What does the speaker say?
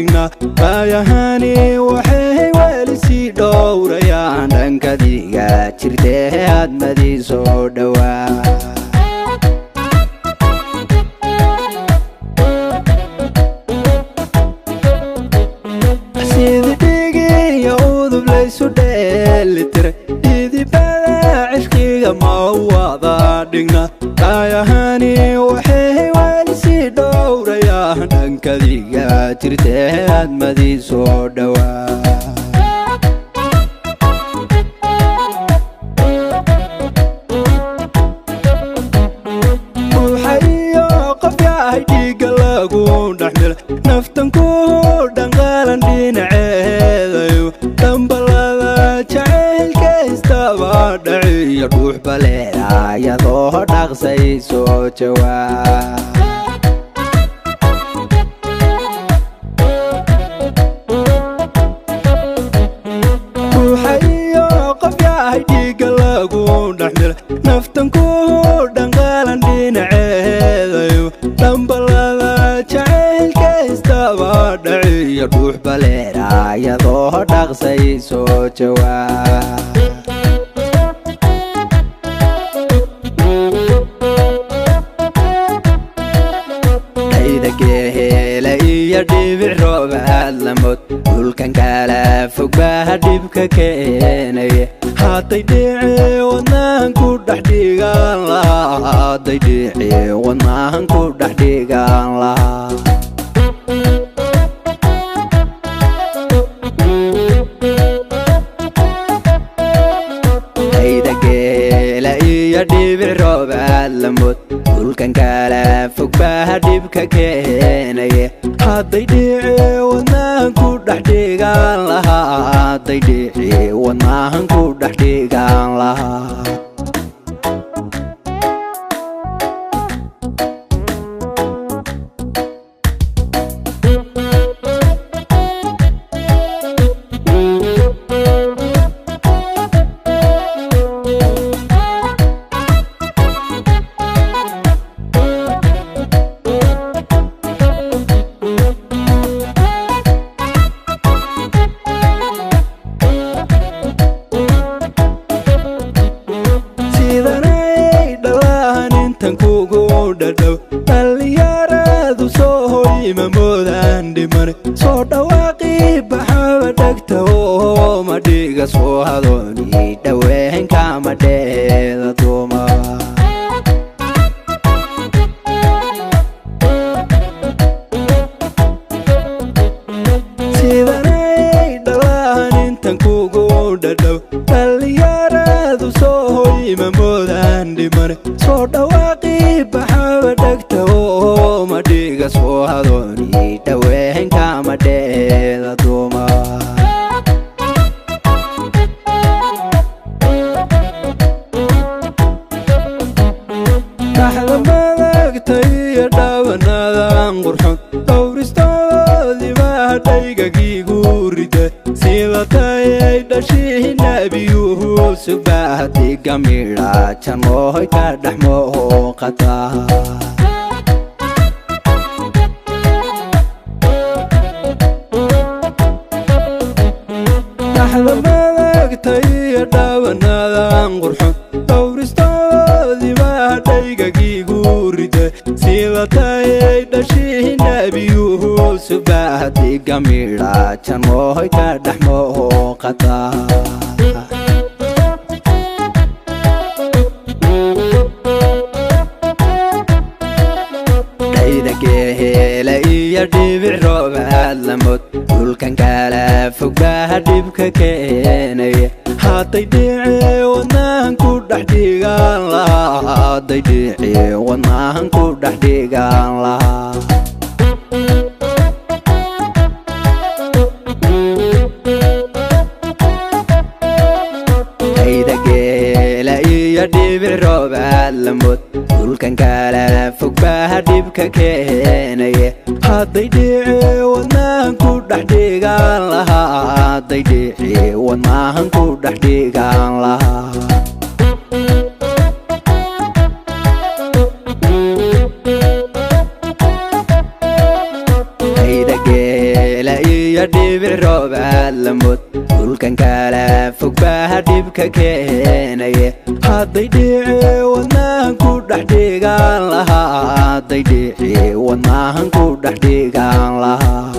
dhigna baayahani waxay weli sii dhowrayaan dhankadiga jirtee hadmadii soo dhowaa sidii dhigiyo udub laysu dheelitiray idibada cishqiga ma wada dhigna baayahani waxay weli sii dhowrayaan dhankadiga jirtee hadmadii soo dhowaa waxayo qof yahay dhiiga lagu dhexmila naftan ku dhanqaalan dhinaceedayo dhambalada jacaylka istaba dhaciyo dhuux baleeda iyadoo dhaqsay soo jawaab waxayo qof yahay dhiiga lagu dhexmila naftan ku dhanqaalan dhinaceedayo dhambalada jacaylka istaba dhaciyo dhuux baleeda iyadoo dhaqsay soo jawaab dhaydageehela iyo dhibic roobaad lamood dhulkan kala fog baa dhibka keenaye hadday dhici wadnahan ku dhex dhigaan lahaa hadday dhici wadnahan ku dhex dhigaan lahaa dhaydageela iyo dhibic roobaad lamood dhulkan kala fog baa dhibka keenaye hadday dhici wadnahan ku dhex dhigaan lahaa hadday dhici wadnahan ku dhex dhigaan lahaa dhalinyaradu soo hoyma moodaan dhimane soo dhawaaqii baxaba dhegta oo madhiga soo hadooni dhaweenka madheeda duuma sidanay dhalaan intan kugu dhadhow dhalinyaradu soo hoyma moodaan dhimane soo dhawaaqii baxaba dhegta oo madhiga soo hadooni dhaweenka madheeda duuma dhaxda madagta iyo dhaabanadan qurxon dhowristoodii baa dhaygagiigu rida sidatayay dhashii nabiyuhu subahdiga midha janooy ka dhex mooqata dhaxda madagta iyo dhaabanadan qurxon dhowristoodii baa dhaygagiigu rida sidatayay dhashii nabiyuhu subahdiga midha janooy ka dhex mooqata dhaydageehela iyo dhibic roobaad lamood dhulkan kala fog baa dhibka keenaye hadday dhici wadnahan ku dhex dhigaan lahaa hadday dhici wadnahan ku dhex dhigaan lahaa dhaydageela iyo dhibic roobaad lamood dhulkan kala fog baa dhibka keenaye hadday dhici wadnahan ku dhex dhigaan lahaa hadday dhici wadnahan ku dhex dhigaan lahaa dhaydageela ككيني هادي ديعي وناهن كودح ديقان لها هادي ديعي وناهن كودح ديقان لها